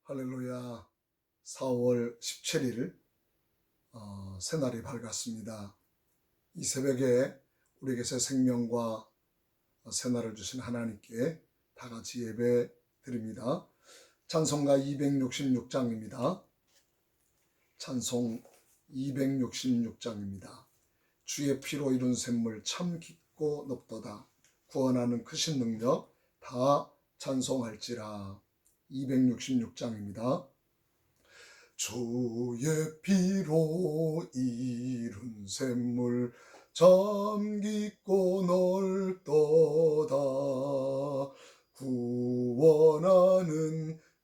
할렐루야. 4월 17일 새날이 밝았습니다. 이 새벽에 우리에게 새 생명과 새날을 주신 하나님께 다 같이 예배 드립니다. 찬송가 266장입니다. 찬송 266장입니다. 주의 피로 이룬 샘물 참 깊고 높도다. 구원하는 크신 능력 다 찬송할지라. 266장입니다. 주의 피로 이룬 샘물 참 깊고 넓도다. 구원하는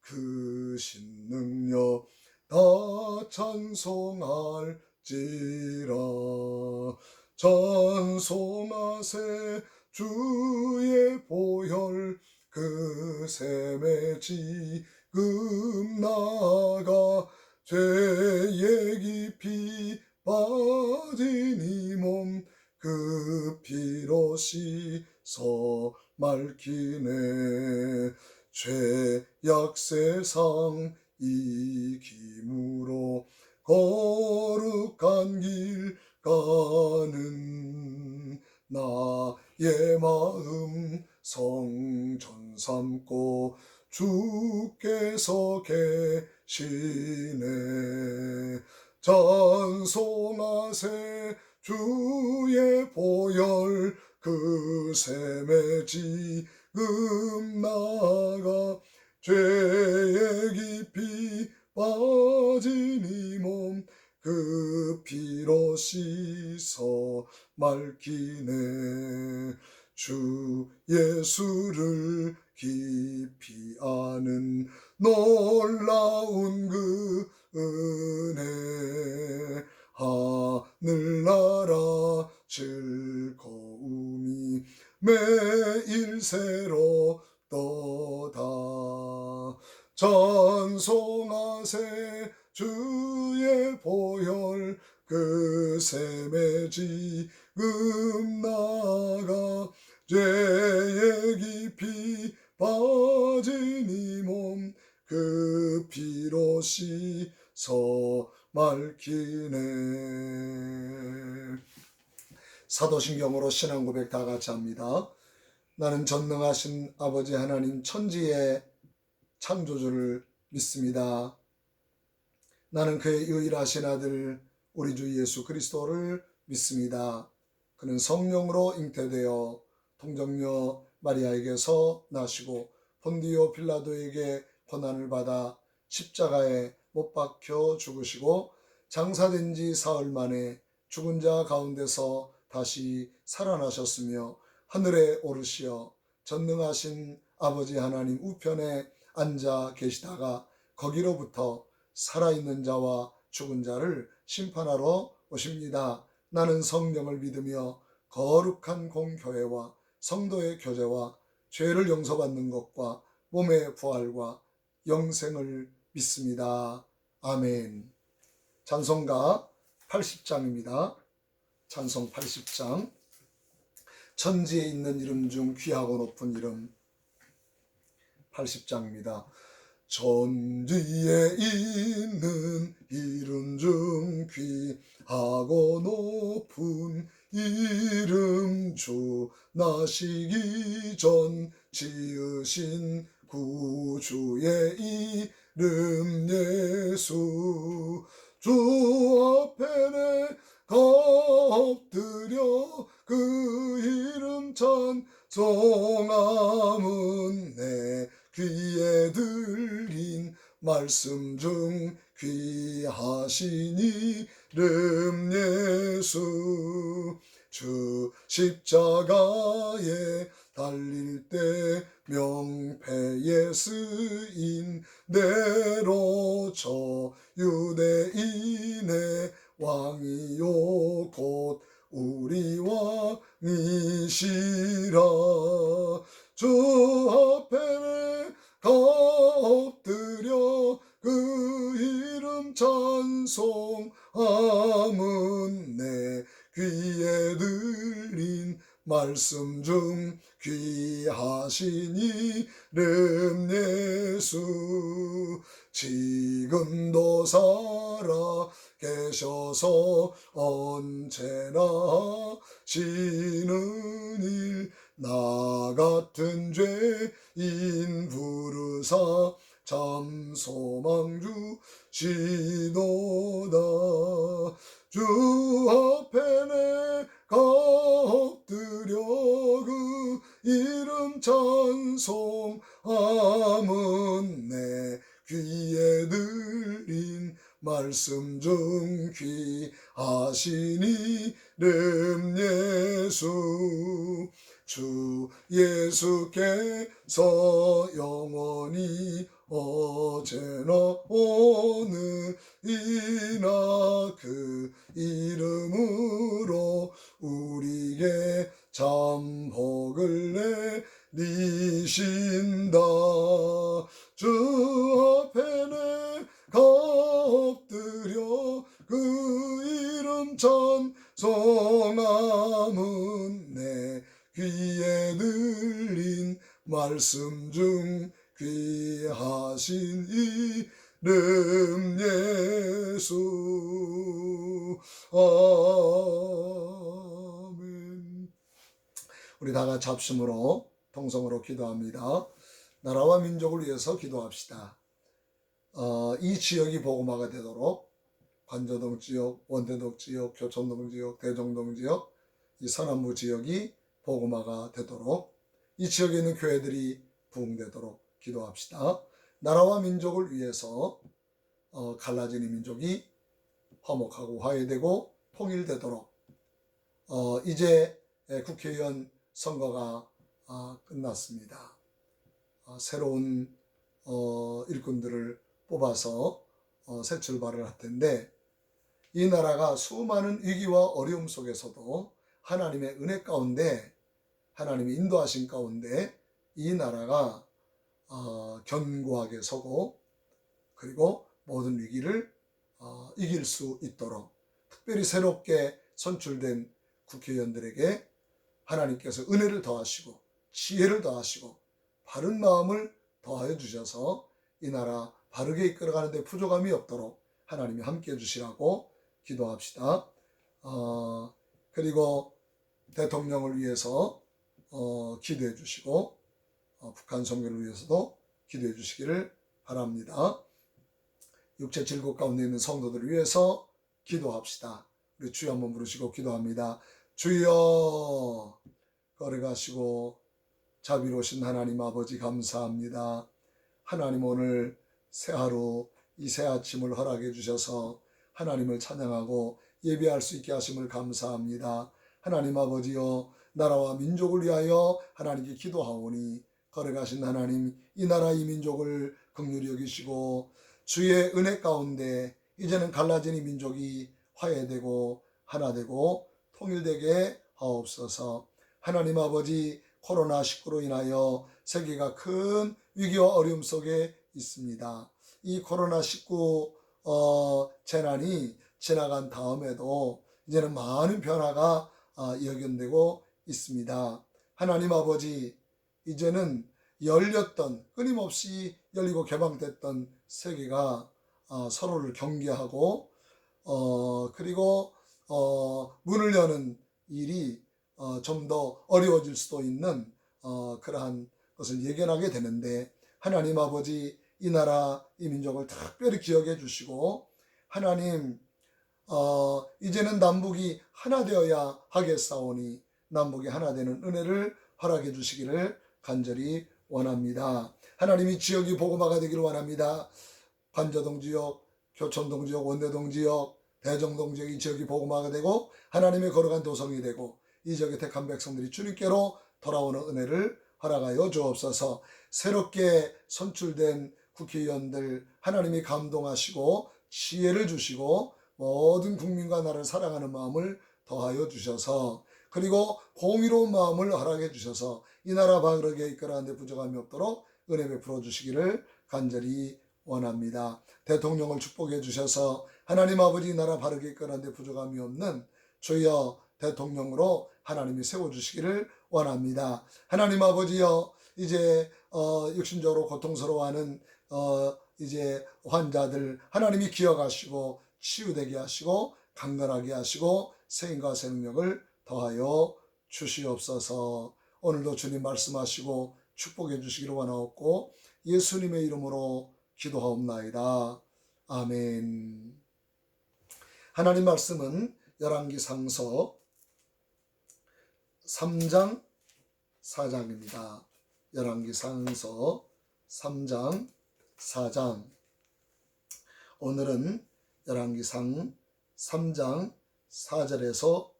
크신 능력 다 찬송할지라. 찬송하세 주의 보혈 그 샘에 지금 나가 죄에 깊이 빠진 이 몸 그 피로 씻어 맑히네. 죄악 세상 이김으로 거룩한 길 가는 나의 마음 성전 삼고 주께서 계시네. 찬송하세 주의 보혈 그 샘에 지금 나가 죄에 깊이 빠진 이 몸 그 피로 씻어 맑히네. 주 예수를 깊이 아는 놀라운 그 은혜 하늘나라 즐거움이 매일 새롭도다. 찬송하세 주의 보혈 그 샘에 지금 나가 죄에 깊이 빠진 이 몸 그 피로 씻어 맑히네. 사도신경으로 신앙고백 다 같이 합니다. 나는 전능하신 아버지 하나님 천지의 창조주를 믿습니다. 나는 그의 유일하신 아들 우리 주 예수 그리스도를 믿습니다. 그는 성령으로 잉태되어 동정녀 마리아에게서 나시고 본디오 빌라도에게 고난을 받아 십자가에 못 박혀 죽으시고 장사된 지 사흘 만에 죽은 자 가운데서 다시 살아나셨으며 하늘에 오르시어 전능하신 아버지 하나님 우편에 앉아 계시다가 거기로부터 살아있는 자와 죽은 자를 심판하러 오십니다. 나는 성령을 믿으며 거룩한 공교회와 성도의 교제와 죄를 용서받는 것과 몸의 부활과 영생을 믿습니다. 아멘. 찬송가 80장입니다. 찬송 80장. 천지에 있는 이름 중 귀하고 높은 이름 80장입니다. 천지에 있는 이름 중 귀하고 높은 이름 주 나시기 전 지으신 구주의 이름 예수. 주 앞에 내가 엎드려 그 이름 찬송함은 내 귀에 들린 말씀 중 귀하신 이름 예수. 주 십자가에 달릴 때 명패에 쓰인 대로 저 유대인의 왕이요 곧 우리 왕이시라. 주 앞에 내가 엎드려 그 이름 찬송함은 내 귀에 들린 말씀 중 귀하신 이름 예수. 지금도 살아 계셔서 언제나 하시는 일 나 같은 죄인 부르사 참 소망 주시도다. 주 앞에 내가 엎드려 그 이름 찬송함은 내 귀에 들린 말씀 중 귀하신 이름 예수. 주 예수께서 영원히 어제나 오늘이나 그 이름으로 우리에게 참 복을 내리신다. 주 앞에 내가 엎드려 그 이름 찬송함은 내 귀에 들린 말씀 중 귀하신 이름 예수. 아멘. 우리 다 같이 합심으로 통성으로 기도합니다. 나라와 민족을 위해서 기도합시다. 이 지역이 복음화가 되도록 관저동 지역, 원대동 지역, 교촌동 지역, 대정동 지역, 이 서남부 지역이 복음화가 되도록, 이 지역에 있는 교회들이 부흥되도록 기도합시다. 나라와 민족을 위해서 갈라진 이 민족이 화목하고 화해되고 통일되도록, 이제 국회의원 선거가 끝났습니다. 새로운 일꾼들을 뽑아서 새 출발을 할 텐데, 이 나라가 수많은 위기와 어려움 속에서도 하나님의 은혜 가운데, 하나님의 인도하신 가운데 이 나라가 견고하게 서고, 그리고 모든 위기를 이길 수 있도록, 특별히 새롭게 선출된 국회의원들에게 하나님께서 은혜를 더하시고 지혜를 더하시고 바른 마음을 더하여 주셔서 이 나라 바르게 이끌어가는 데 부족함이 없도록 하나님이 함께해 주시라고 기도합시다. 그리고 대통령을 위해서 기도해 주시고, 북한 선교를 위해서도 기도해 주시기를 바랍니다. 육체 질곡 가운데 있는 성도들을 위해서 기도합시다. 우리 주여 한번 부르시고 기도합니다. 주여, 거룩하시고 자비로우신 하나님 아버지, 감사합니다. 하나님, 오늘 새 하루, 이 새 아침을 허락해 주셔서 하나님을 찬양하고 예배할 수 있게 하심을 감사합니다. 하나님 아버지여, 나라와 민족을 위하여 하나님께 기도하오니 거룩하신 하나님, 이 나라 이 민족을 긍휼히 여기시고 주의 은혜 가운데 이제는 갈라진 이 민족이 화해되고 하나되고 통일되게 하옵소서. 하나님 아버지, 코로나19로 인하여 세계가 큰 위기와 어려움 속에 있습니다. 이 코로나19 재난이 지나간 다음에도 이제는 많은 변화가 예견되고 있습니다. 하나님 아버지, 이제는 열렸던, 끊임없이 열리고 개방됐던 세계가 서로를 경계하고 그리고 문을 여는 일이 좀 더 어려워질 수도 있는 그러한 것을 예견하게 되는데, 하나님 아버지, 이 나라 이 민족을 특별히 기억해 주시고, 하나님 이제는 남북이 하나 되어야 하겠사오니 남북이 하나 되는 은혜를 허락해 주시기를 간절히 원합니다. 하나님이 지역이 복음화가 되기를 원합니다. 관저동 지역, 교촌동 지역, 원대동 지역, 대정동 지역, 이 지역이 복음화가 되고 하나님의 거룩한 도성이 되고 이 지역의 택한 백성들이 주님께로 돌아오는 은혜를 허락하여 주옵소서. 새롭게 선출된 국회의원들 하나님이 감동하시고 지혜를 주시고 모든 국민과 나라를 사랑하는 마음을 더하여 주셔서, 그리고 공의로운 마음을 허락해 주셔서 이 나라 바르게 이끌어가는 데 부족함이 없도록 은혜 베풀어 주시기를 간절히 원합니다. 대통령을 축복해 주셔서 하나님 아버지, 이 나라 바르게 이끌어가는 데 부족함이 없는 주여 대통령으로 하나님이 세워주시기를 원합니다. 하나님 아버지여, 이제 육신적으로 고통스러워하는 이제 환자들 하나님이 기억하시고 치유되게 하시고 강건하게 하시고 생과 생명을 더하여 주시옵소서. 오늘도 주님 말씀하시고 축복해 주시기를 원하옵고 예수님의 이름으로 기도하옵나이다. 아멘. 하나님 말씀은 열왕기상서 3장 4장입니다. 열왕기상서 3장 4장. 오늘은 열왕기상 3장 4절에서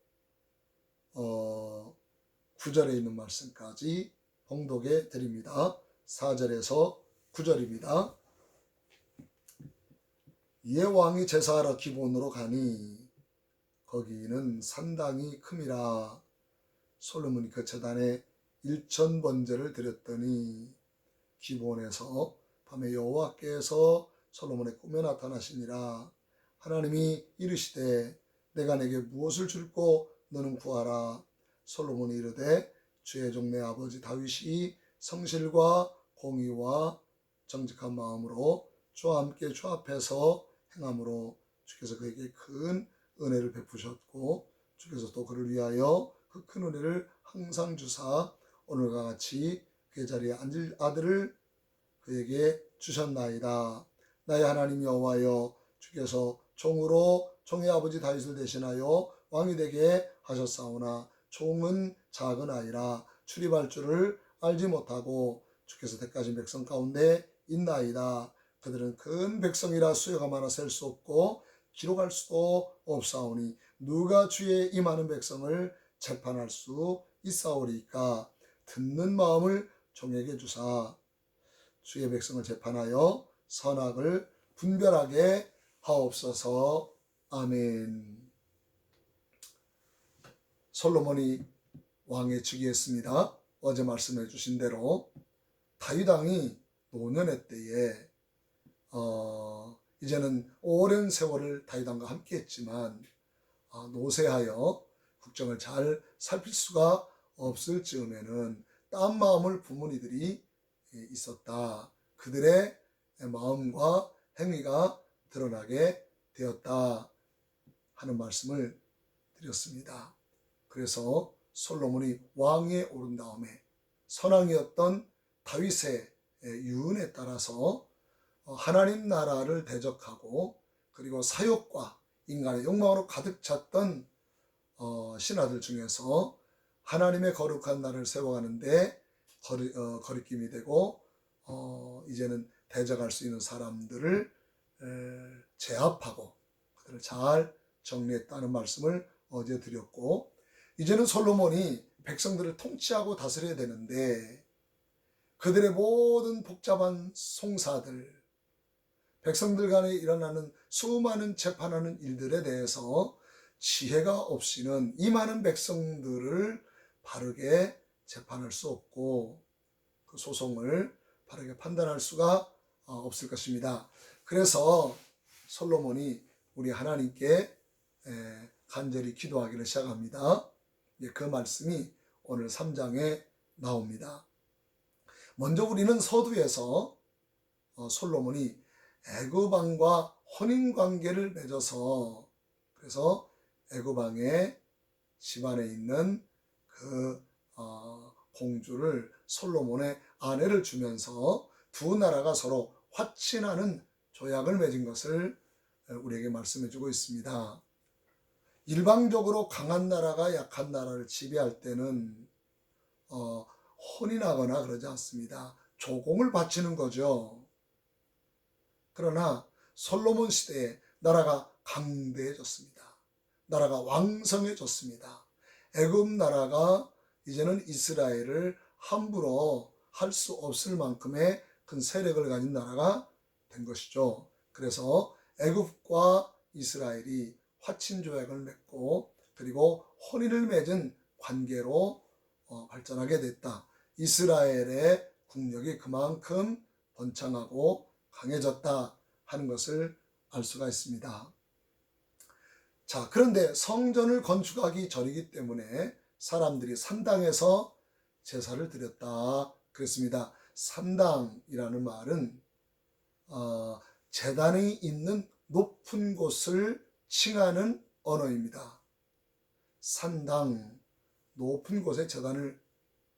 9절에 있는 말씀까지 봉독해 드립니다. 4절에서 9절입니다. 이에 왕이 제사하러 기본으로 가니 거기는 산당이 큼이라. 솔로몬이 그 제단에 1000번제를 드렸더니 기본에서 밤에 여호와께서 솔로몬의 꿈에 나타나시니라. 하나님이 이르시되 내가 내게 무엇을 줄꼬 너는 구하라. 솔로몬이 이르되 주의 종 내 아버지 다윗이 성실과 공의와 정직한 마음으로 주와 함께 주 앞에서 행함으로 주께서 그에게 큰 은혜를 베푸셨고 주께서 또 그를 위하여 그 큰 은혜를 항상 주사 오늘과 같이 그의 자리에 앉을 아들을 그에게 주셨나이다. 나의 하나님 여호와여 주께서 종으로 종의 아버지 다윗을 대신하여 왕이 되게 하셨사오나 종은 작은 아이라 출입할 줄을 알지 못하고 주께서 택하신 백성 가운데 있나이다. 그들은 큰 백성이라 수요가 많아 셀 수 없고 기록할 수도 없사오니 누가 주의 이 많은 백성을 재판할 수 있사오리까. 듣는 마음을 종에게 주사 주의 백성을 재판하여 선악을 분별하게 하옵소서. 아멘. 솔로몬이 왕에 즉위했습니다. 어제 말씀해 주신 대로 다윗 왕이 노년의 때에 이제는 오랜 세월을 다윗 왕과 함께 했지만 노쇠하여 국정을 잘 살필 수가 없을 즈음에는 딴 마음을 품은 이들이 있었다. 그들의 마음과 행위가 드러나게 되었다 하는 말씀을 드렸습니다. 그래서 솔로몬이 왕위에 오른 다음에 선왕이었던 다윗의 유언에 따라서 하나님 나라를 대적하고 그리고 사욕과 인간의 욕망으로 가득 찼던 신하들 중에서 하나님의 거룩한 나라를 세워가는데 거리낌이 되고 이제는 대적할 수 있는 사람들을 제압하고 그들을 잘 정리했다는 말씀을 어제 드렸고 이제는 솔로몬이 백성들을 통치하고 다스려야 되는데 그들의 모든 복잡한 송사들 백성들 간에 일어나는 수많은 재판하는 일들에 대해서 지혜가 없이는 이 많은 백성들을 바르게 재판할 수 없고 그 소송을 바르게 판단할 수가 없을 것입니다. 그래서 솔로몬이 우리 하나님께 간절히 기도하기를 시작합니다. 그 말씀이 오늘 3장에 나옵니다. 먼저 우리는 서두에서 솔로몬이 애굽 왕과 혼인 관계를 맺어서 그래서 애굽 왕의 집안에 있는 그 공주를 솔로몬의 아내를 주면서 두 나라가 서로 화친하는 조약을 맺은 것을 우리에게 말씀해 주고 있습니다. 일방적으로 강한 나라가 약한 나라를 지배할 때는 혼인하거나 그러지 않습니다. 조공을 바치는 거죠. 그러나 솔로몬 시대에 나라가 강대해졌습니다. 나라가 왕성해졌습니다. 애굽 나라가 이제는 이스라엘을 함부로 할 수 없을 만큼의 큰 세력을 가진 나라가 된 것이죠. 그래서 애굽과 이스라엘이 화친 조약을 맺고 그리고 혼인을 맺은 관계로 발전하게 됐다. 이스라엘의 국력이 그만큼 번창하고 강해졌다 하는 것을 알 수가 있습니다. 자, 그런데 성전을 건축하기 전이기 때문에 사람들이 산당에서 제사를 드렸다 그랬습니다. 산당이라는 말은 제단이 있는 높은 곳을 칭하는 언어입니다. 산당, 높은 곳에 제단을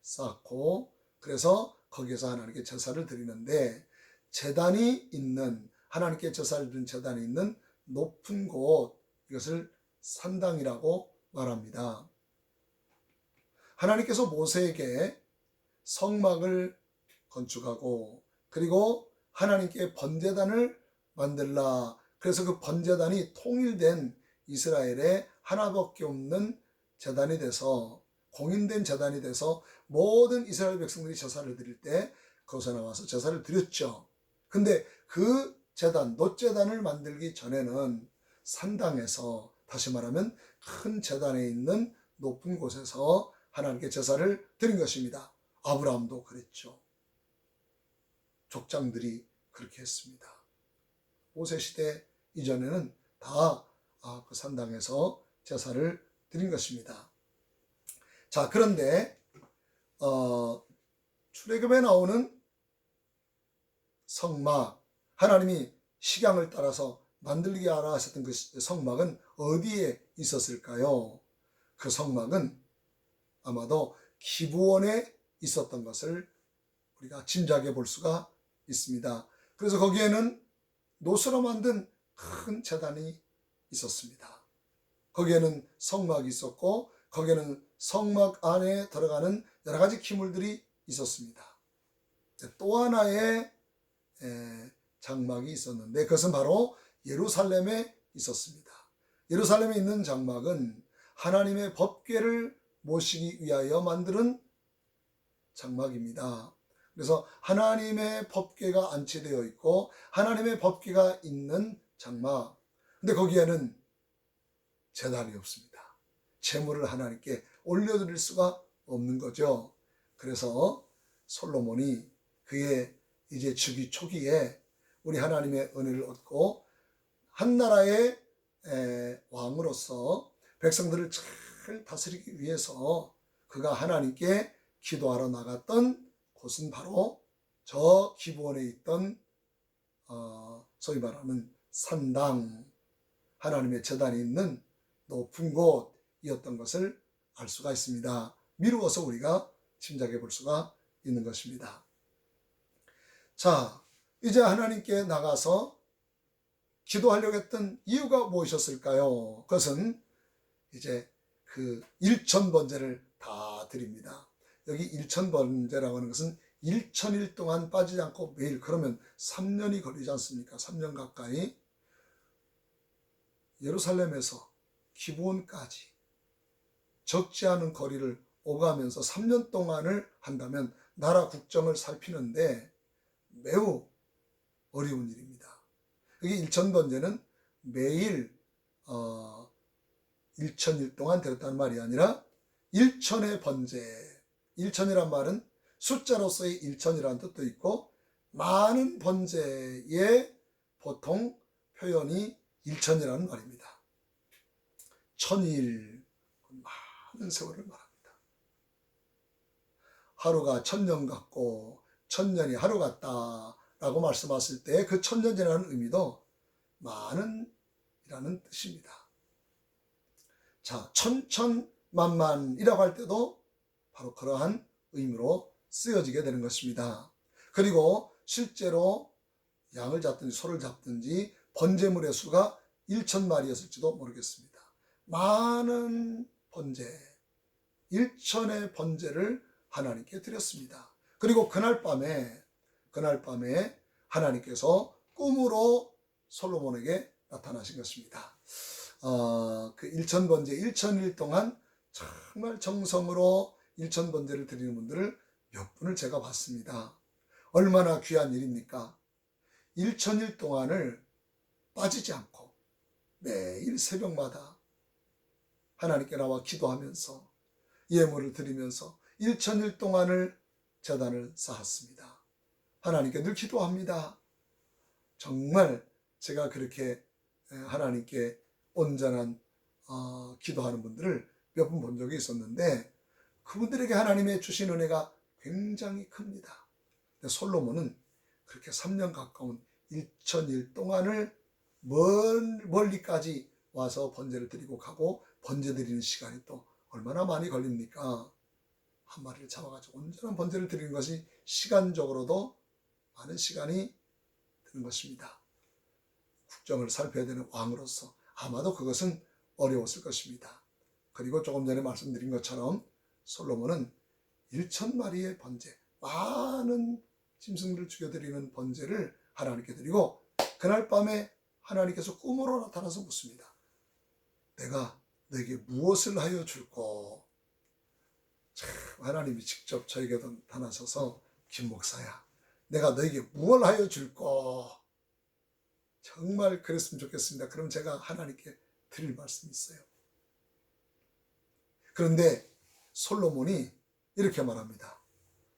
쌓고 그래서 거기에서 하나님께 제사를 드리는데, 제단이 있는, 하나님께 제사를 드리는 제단이 있는 높은 곳, 이것을 산당이라고 말합니다. 하나님께서 모세에게 성막을 건축하고 그리고 하나님께 번제단을 만들라, 그래서 그 번제단이 통일된 이스라엘의 하나밖에 없는 제단이 돼서, 공인된 제단이 돼서 모든 이스라엘 백성들이 제사를 드릴 때 거기서 나와서 제사를 드렸죠. 근데 그 제단, 놋제단을 만들기 전에는 산당에서, 다시 말하면 큰 제단에 있는 높은 곳에서 하나님께 제사를 드린 것입니다. 아브라함도 그랬죠. 족장들이 그렇게 했습니다. 모세 시대 이전에는 다 그 산당에서 제사를 드린 것입니다. 자, 그런데 출애굽에 나오는 성막, 하나님이 식양을 따라서 만들게 하라 하셨던 그 성막은 어디에 있었을까요? 그 성막은 아마도 기브온에 있었던 것을 우리가 짐작해 볼 수가 있습니다. 그래서 거기에는 노스로 만든 큰 제단이 있었습니다. 거기에는 성막이 있었고 거기에는 성막 안에 들어가는 여러 가지 기물들이 있었습니다. 또 하나의 장막이 있었는데 그것은 바로 예루살렘에 있었습니다. 예루살렘에 있는 장막은 하나님의 법궤를 모시기 위하여 만드는 장막입니다. 그래서 하나님의 법궤가 안치되어 있고 하나님의 법궤가 있는 장막, 근데 거기에는 제단이 없습니다. 제물을 하나님께 올려드릴 수가 없는 거죠. 그래서 솔로몬이 그의 이제 즉위 초기에 우리 하나님의 은혜를 얻고 한 나라의 왕으로서 백성들을 잘 다스리기 위해서 그가 하나님께 기도하러 나갔던 곳은 바로 저 기브온에 있던 소위 말하는 산당, 하나님의 제단이 있는 높은 곳이었던 것을 알 수가 있습니다. 미루어서 우리가 짐작해 볼 수가 있는 것입니다. 자, 이제 하나님께 나가서 기도하려고 했던 이유가 무엇이었을까요? 그것은 이제 그 일천번제를 다 드립니다. 여기 일천번제라고 하는 것은 1000일 동안 빠지지 않고 매일, 그러면 3년이 걸리지 않습니까? 3년 가까이 예루살렘에서 기브온까지 적지 않은 거리를 오가면서 3년 동안을 한다면 나라 국정을 살피는데 매우 어려운 일입니다. 여기 일천번제는 매일 1000일 동안 드렸다는 말이 아니라 1000의 번제, 1000이란 말은 숫자로서의 1000이라는 뜻도 있고 많은 번제의 보통 표현이 1000이라는 말입니다. 1000일, 많은 세월을 말합니다. 하루가 1000년 같고 1000년이 하루 같다라고 말씀하실 때 그 1000년이라는 의미도 많은 이라는 뜻입니다. 자, 천천만만이라고 할 때도 바로 그러한 의미로 쓰여지게 되는 것입니다. 그리고 실제로 양을 잡든지 소를 잡든지 번제물의 수가 1000마리였을지도 모르겠습니다. 많은 번제, 1000의 번제를 하나님께 드렸습니다. 그리고 그날 밤에 하나님께서 꿈으로 솔로몬에게 나타나신 것입니다. 그 1000번제, 1000일 동안 정말 정성으로 1000번제를 드리는 분들을 몇 분을 제가 봤습니다. 얼마나 귀한 일입니까? 1000일 동안을 빠지지 않고 매일 새벽마다 하나님께 나와 기도하면서 예물을 드리면서 1000일 동안을 제단을 쌓았습니다. 하나님께 늘 기도합니다. 정말 제가 그렇게 하나님께 온전한 기도하는 분들을 몇 분 본 적이 있었는데 그분들에게 하나님의 주신 은혜가 굉장히 큽니다. 근데 솔로몬은 그렇게 3년 가까운 일천일 동안을 멀리까지 와서 번제를 드리고 가고, 번제 드리는 시간이 또 얼마나 많이 걸립니까? 한 마리를 잡아가지고 온전한 번제를 드리는 것이 시간적으로도 많은 시간이 드는 것입니다. 국정을 살펴야 되는 왕으로서 아마도 그것은 어려웠을 것입니다. 그리고 조금 전에 말씀드린 것처럼 솔로몬은 1,000마리의 번제, 많은 짐승들을 죽여드리는 번제를 하나님께 드리고, 그날 밤에 하나님께서 꿈으로 나타나서 묻습니다. 내가 너에게 무엇을 하여 줄꼬? 참, 하나님이 직접 저에게도 나타나셔서, 김 목사야, 내가 너에게 무엇을 하여 줄꼬? 정말 그랬으면 좋겠습니다. 그럼 제가 하나님께 드릴 말씀이 있어요. 그런데 솔로몬이 이렇게 말합니다.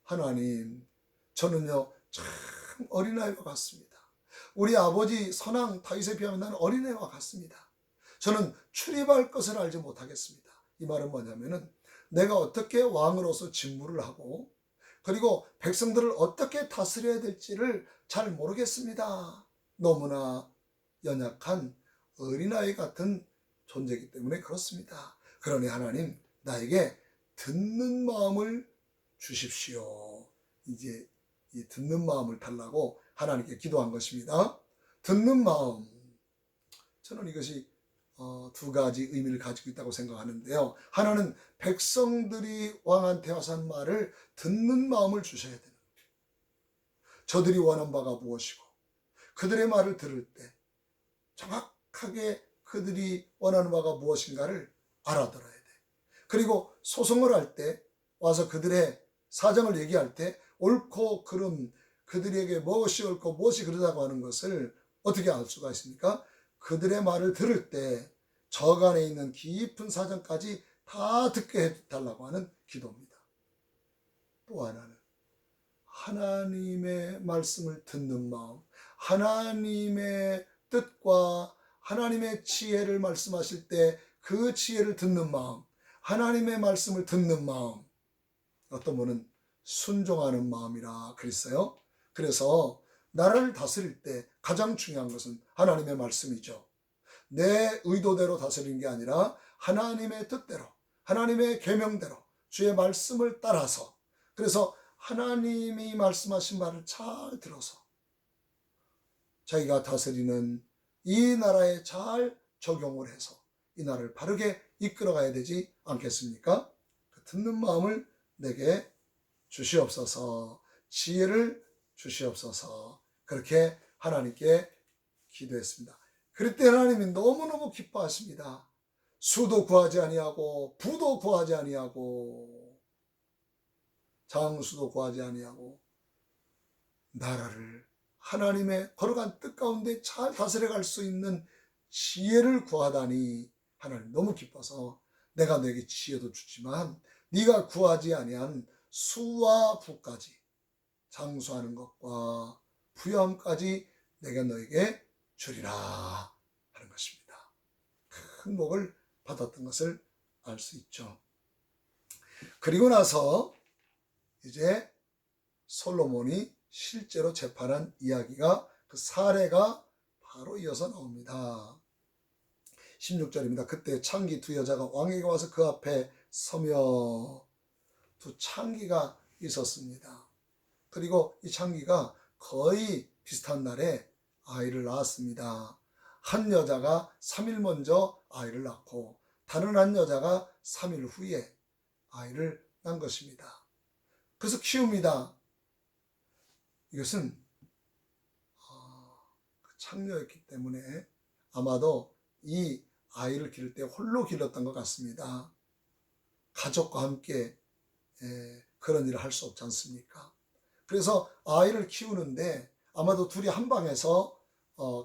하나님, 저는요 참 어린아이와 같습니다. 우리 아버지 선왕 다윗에 비하면 나는 어린애와 같습니다. 저는 출입할 것을 알지 못하겠습니다. 이 말은 뭐냐면은, 내가 어떻게 왕으로서 직무를 하고, 그리고 백성들을 어떻게 다스려야 될지를 잘 모르겠습니다. 너무나 연약한 어린아이 같은 존재이기 때문에 그렇습니다. 그러니 하나님, 나에게 듣는 마음을 주십시오. 이제 이 듣는 마음을 달라고 하나님께 기도한 것입니다. 듣는 마음, 저는 이것이 두 가지 의미를 가지고 있다고 생각하는데요. 하나는 백성들이 왕한테 와서 한 말을 듣는 마음을 주셔야 되는 거예요. 저들이 원하는 바가 무엇이고, 그들의 말을 들을 때 정확하게 그들이 원하는 바가 무엇인가를 알아들어야 돼. 그리고 소송을 할 때, 와서 그들의 사정을 얘기할 때 옳고 그름, 그들에게 무엇이 옳고 무엇이 그르다고 하는 것을 어떻게 알 수가 있습니까? 그들의 말을 들을 때 저간에 있는 깊은 사정까지 다 듣게 해달라고 하는 기도입니다. 또 하나는 하나님의 말씀을 듣는 마음, 하나님의 뜻과 하나님의 지혜를 말씀하실 때 그 지혜를 듣는 마음, 하나님의 말씀을 듣는 마음, 어떤 분은 순종하는 마음이라 그랬어요. 그래서 나라를 다스릴 때 가장 중요한 것은 하나님의 말씀이죠. 내 의도대로 다스리는 게 아니라 하나님의 뜻대로, 하나님의 계명대로 주의 말씀을 따라서, 그래서 하나님이 말씀하신 말을 잘 들어서 자기가 다스리는 이 나라에 잘 적용을 해서 이 나라를 바르게 이끌어가야 되지 않겠습니까? 그 듣는 마음을 내게 주시옵소서, 지혜를 주시옵소서, 그렇게 하나님께 기도했습니다. 그럴 때 하나님이 너무너무 기뻐하십니다. 수도 구하지 아니하고 부도 구하지 아니하고 장수도 구하지 아니하고 나라를 하나님의 거룩한 뜻 가운데 잘 다스려갈 수 있는 지혜를 구하다니 하나님 너무 기뻐서, 내가 너에게 지혜도 주지만 네가 구하지 아니한 수와 부까지, 장수하는 것과 부여함까지 내가 너에게 주리라 하는 것입니다. 큰 복을 받았던 것을 알 수 있죠. 그리고 나서 이제 솔로몬이 실제로 재판한 이야기가, 그 사례가 바로 이어서 나옵니다. 16절입니다. 그때 창기 두 여자가 왕에게 와서 그 앞에 서며, 두 창기가 있었습니다. 그리고 이 창기가 거의 비슷한 날에 아이를 낳았습니다. 한 여자가 3일 먼저 아이를 낳고 다른 한 여자가 3일 후에 아이를 낳은 것입니다. 그래서 키웁니다. 이것은 창녀였기 때문에 아마도 이 아이를 기를 때 홀로 길렀던 것 같습니다. 가족과 함께 그런 일을 할 수 없지 않습니까? 그래서 아이를 키우는데 아마도 둘이 한 방에서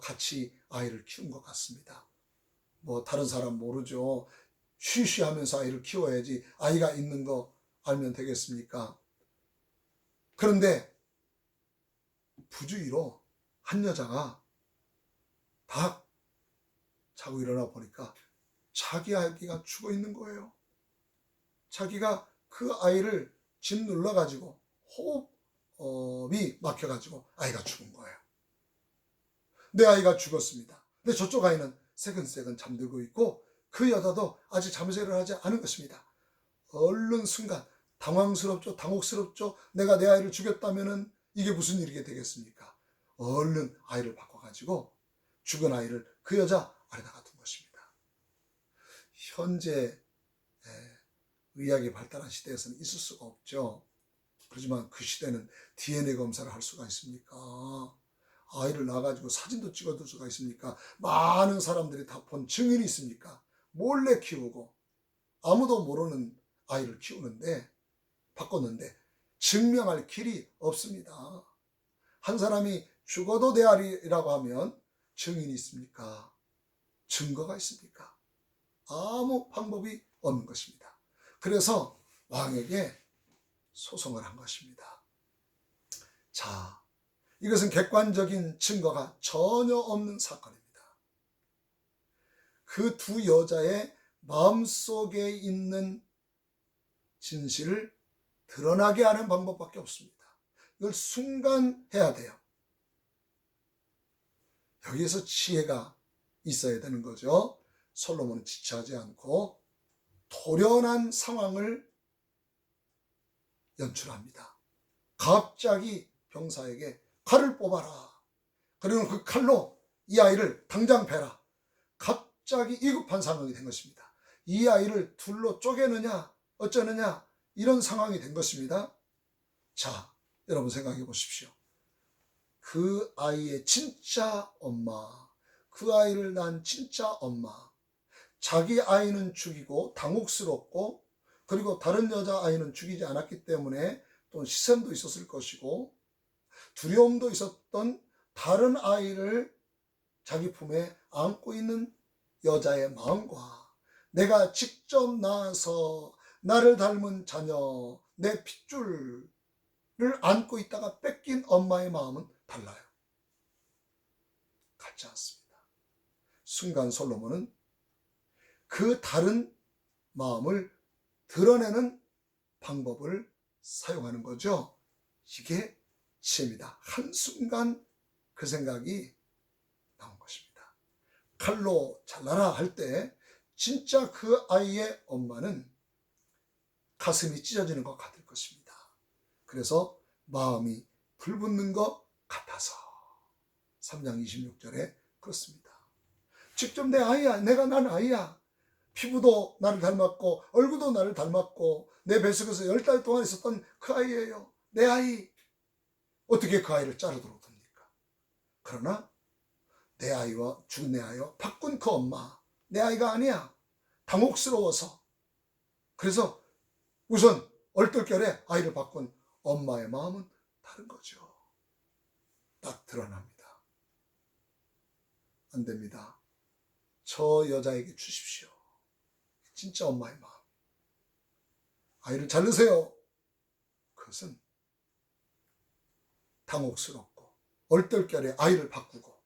같이 아이를 키운 것 같습니다. 뭐 다른 사람 모르죠. 쉬쉬하면서 아이를 키워야지 아이가 있는 거 알면 되겠습니까? 그런데 부주의로 한 여자가 딱 자고 일어나 보니까 자기 아기가 죽어 있는 거예요. 자기가 그 아이를 짓 눌러가지고 호흡이 막혀가지고 아이가 죽은 거예요. 내 아이가 죽었습니다. 근데 저쪽 아이는 새근새근 잠들고 있고 그 여자도 아직 잠에서 일어나지 않은 것입니다. 얼른 순간 당황스럽죠. 당혹스럽죠. 내가 내 아이를 죽였다면은 이게 무슨 일이 되겠습니까? 얼른 아이를 바꿔가지고 죽은 아이를 그 여자 아래다가 둔 것입니다. 현재 의학이 발달한 시대에서는 있을 수가 없죠. 그렇지만 그 시대는 DNA 검사를 할 수가 있습니까? 아이를 낳아가지고 사진도 찍어둘 수가 있습니까? 많은 사람들이 다 본 증인이 있습니까? 몰래 키우고 아무도 모르는 아이를 키우는데 바꿨는데 증명할 길이 없습니다. 한 사람이 죽어도 내 아이라고 하면 증인이 있습니까? 증거가 있습니까? 아무 방법이 없는 것입니다. 그래서 왕에게 소송을 한 것입니다. 자, 이것은 객관적인 증거가 전혀 없는 사건입니다. 그 두 여자의 마음속에 있는 진실을 드러나게 하는 방법밖에 없습니다. 이걸 순간 해야 돼요. 여기에서 지혜가 있어야 되는 거죠. 솔로몬은 지체하지 않고 돌연한 상황을 연출합니다. 갑자기 병사에게 칼을 뽑아라. 그리고 그 칼로 이 아이를 당장 베라. 갑자기 위급한 상황이 된 것입니다. 이 아이를 둘로 쪼개느냐 어쩌느냐 이런 상황이 된 것입니다. 자, 여러분 생각해 보십시오. 그 아이의 진짜 엄마, 그 아이를 낳은 진짜 엄마, 자기 아이는 죽이고 당혹스럽고 그리고 다른 여자 아이는 죽이지 않았기 때문에 또 시선도 있었을 것이고 두려움도 있었던 다른 아이를 자기 품에 안고 있는 여자의 마음과 내가 직접 낳아서 나를 닮은 자녀, 내 핏줄을 안고 있다가 뺏긴 엄마의 마음은 달라요. 같지 않습니다. 순간 솔로몬은 그 다른 마음을 드러내는 방법을 사용하는 거죠. 이게 지혜입니다. 한순간 그 생각이 나온 것입니다. 칼로 잘라라 할 때 진짜 그 아이의 엄마는 가슴이 찢어지는 것 같을 것입니다. 그래서 마음이 불붙는 것 같아서 3장 26절에 그렇습니다. 직접 내 아이야, 내가 난 아이야. 피부도 나를 닮았고 얼굴도 나를 닮았고 내 뱃속에서 10달 동안 있었던 그 아이예요. 내 아이. 어떻게 그 아이를 자르도록 됩니까? 그러나 내 아이와 죽은 내 아이와 바꾼 그 엄마, 내 아이가 아니야. 당혹스러워서. 그래서 우선 얼떨결에 아이를 바꾼 엄마의 마음은 다른 거죠. 딱 드러납니다. 안 됩니다. 저 여자에게 주십시오. 진짜 엄마의 마음. 아이를 자르세요. 그것은 당혹스럽고 얼떨결에 아이를 바꾸고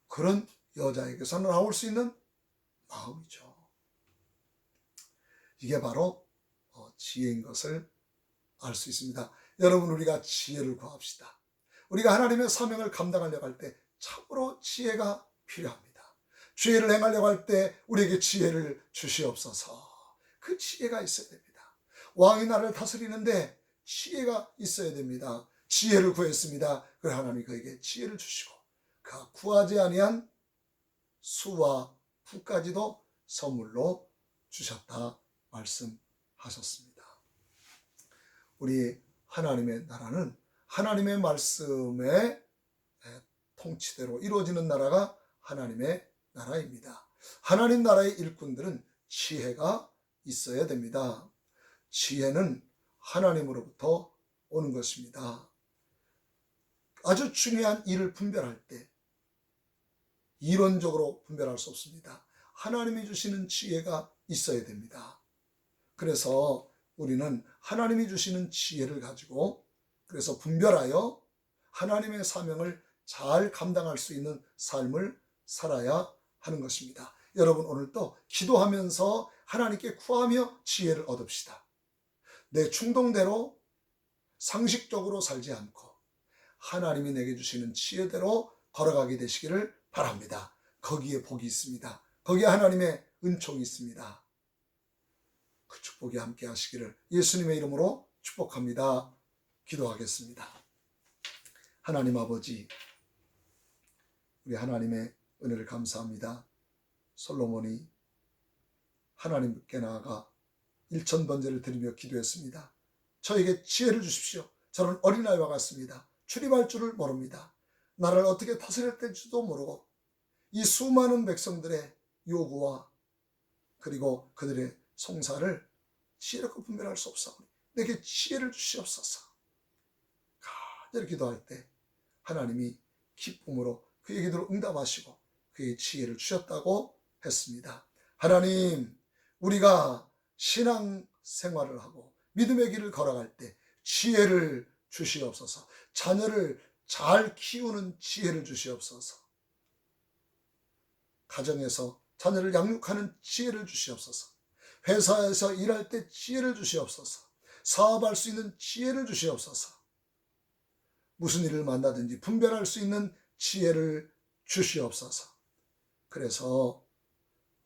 그런 여자에게서는 나올 수 있는 마음이죠. 이게 바로 지혜인 것을 알 수 있습니다. 여러분, 우리가 지혜를 구합시다. 우리가 하나님의 사명을 감당하려고 할 때 참으로 지혜가 필요합니다. 죄를 행하려고 할 때 우리에게 지혜를 주시옵소서. 그 지혜가 있어야 됩니다. 왕이 나를 다스리는데 지혜가 있어야 됩니다. 지혜를 구했습니다. 그래 하나님이 그에게 지혜를 주시고 그가 구하지 아니한 수와 부까지도 선물로 주셨다 말씀하셨습니다. 우리 하나님의 나라는 하나님의 말씀의 통치대로 이루어지는 나라가 하나님의 나라입니다. 하나님 나라의 일꾼들은 지혜가 있어야 됩니다. 지혜는 하나님으로부터 오는 것입니다. 아주 중요한 일을 분별할 때 이론적으로 분별할 수 없습니다. 하나님이 주시는 지혜가 있어야 됩니다. 그래서 우리는 하나님이 주시는 지혜를 가지고 그래서 분별하여 하나님의 사명을 잘 감당할 수 있는 삶을 살아야 하는 것입니다. 여러분, 오늘도 기도하면서 하나님께 구하며 지혜를 얻읍시다. 내 충동대로 상식적으로 살지 않고 하나님이 내게 주시는 지혜대로 걸어가게 되시기를 바랍니다. 거기에 복이 있습니다. 거기에 하나님의 은총이 있습니다. 그 축복이 함께 하시기를 예수님의 이름으로 축복합니다. 기도하겠습니다. 하나님 아버지, 우리 하나님의 은혜를 감사합니다. 솔로몬이 하나님께 나아가 일천번제를 드리며 기도했습니다. 저에게 지혜를 주십시오. 저는 어린아이와 같습니다. 출입할 줄을 모릅니다. 나를 어떻게 다스릴 때지도 모르고 이 수많은 백성들의 요구와 그리고 그들의 송사를 지혜롭게 분별할 수 없사오니 내게 지혜를 주시옵소서. 간절히 기도할 때 하나님이 기쁨으로 그의 기도를 응답하시고 그의 지혜를 주셨다고 했습니다. 하나님, 우리가 신앙 생활을 하고 믿음의 길을 걸어갈 때 지혜를 주시옵소서. 자녀를 잘 키우는 지혜를 주시옵소서. 가정에서 자녀를 양육하는 지혜를 주시옵소서. 회사에서 일할 때 지혜를 주시옵소서. 사업할 수 있는 지혜를 주시옵소서. 무슨 일을 만나든지 분별할 수 있는 지혜를 주시옵소서. 그래서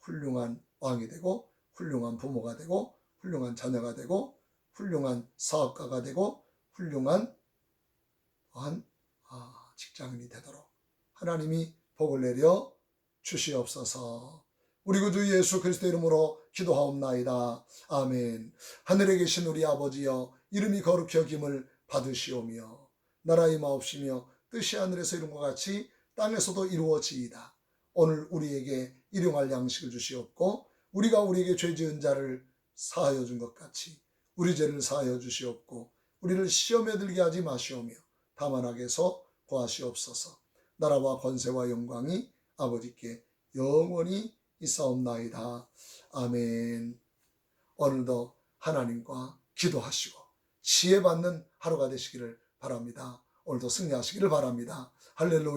훌륭한 왕이 되고 훌륭한 부모가 되고 훌륭한 자녀가 되고 훌륭한 사업가가 되고 훌륭한 직장인이 되도록 하나님이 복을 내려 주시옵소서. 우리 구주 예수 그리스도 이름으로 기도하옵나이다. 아멘. 하늘에 계신 우리 아버지여, 이름이 거룩히 여김을 받으시오며 나라의 마옵시며 뜻이 하늘에서 이룬 것 같이 땅에서도 이루어지이다. 오늘 우리에게 일용할 양식을 주시옵고 우리가 우리에게 죄 지은 자를 사하여 준 것 같이 우리 죄를 사하여 주시옵고 우리를 시험에 들게 하지 마시오며 다만 악에서 구하시옵소서. 나라와 권세와 영광이 아버지께 영원히 있사옵나이다. 아멘. 오늘도 하나님과 기도하시고 지혜받는 하루가 되시기를 바랍니다. 오늘도 승리하시기를 바랍니다. 할렐루야.